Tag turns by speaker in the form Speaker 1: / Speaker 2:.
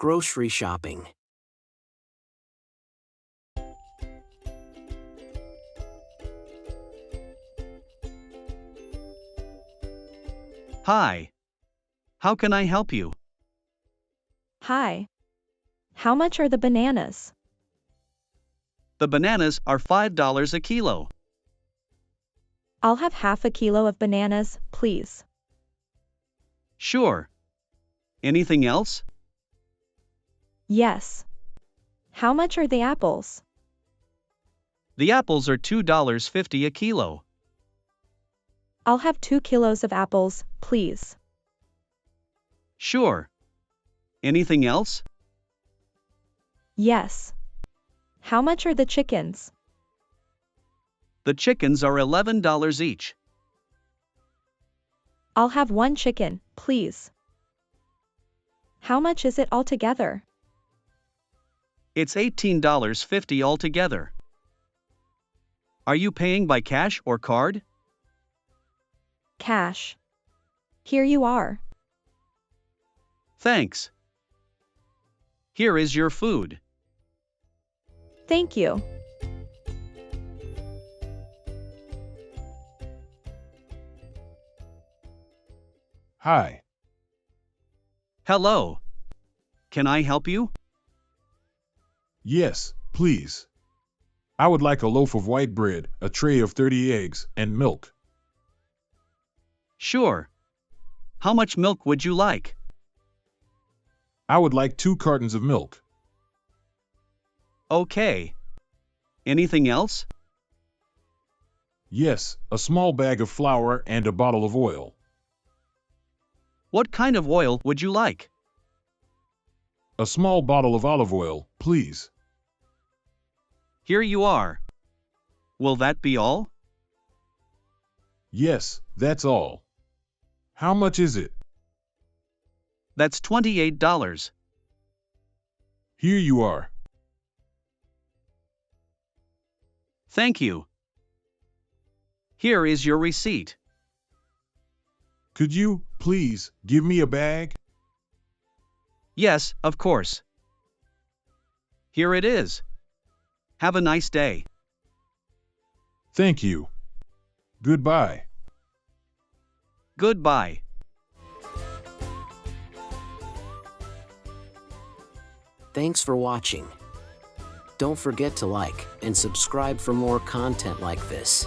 Speaker 1: Grocery shopping.
Speaker 2: Hi. How can I help you?
Speaker 3: Hi. How much are the bananas?
Speaker 2: The bananas are $5 a kilo.
Speaker 3: I'll have half a kilo of bananas, please.
Speaker 2: Sure. Anything else?
Speaker 3: Yes. How much are the apples?
Speaker 2: The apples are $2.50 a kilo.
Speaker 3: I'll have 2 kilos of apples, please.
Speaker 2: Sure. Anything else?
Speaker 3: Yes. How much are the chickens?
Speaker 2: The chickens are $11 each.
Speaker 3: I'll have 1 chicken, please. How much is it altogether?
Speaker 2: It's $18.50 altogether. Are you paying by cash or card?
Speaker 3: Cash. Here you are.
Speaker 2: Thanks. Here is your food.
Speaker 3: Thank you.
Speaker 4: Hi.
Speaker 2: Hello. Can I help you?
Speaker 4: Yes, please. I would like a loaf of white bread, a tray of 30 eggs, and milk.
Speaker 2: Sure. How much milk would you like?
Speaker 4: I would like 2 cartons of milk.
Speaker 2: Okay. Anything else?
Speaker 4: Yes, a small bag of flour and a bottle of oil.
Speaker 2: What kind of oil would you like?
Speaker 4: A small bottle of olive oil, please.
Speaker 2: Here you are. Will that be all?
Speaker 4: Yes, that's all. How much is it?
Speaker 2: That's $28.
Speaker 4: Here you are.
Speaker 2: Thank you. Here is your receipt.
Speaker 4: Could you, please, give me a bag?
Speaker 2: Yes, of course. Here it is. Have a nice day.
Speaker 4: Thank you. Goodbye.
Speaker 2: Goodbye.
Speaker 1: Thanks for watching. Don't forget to like and subscribe for more content like this.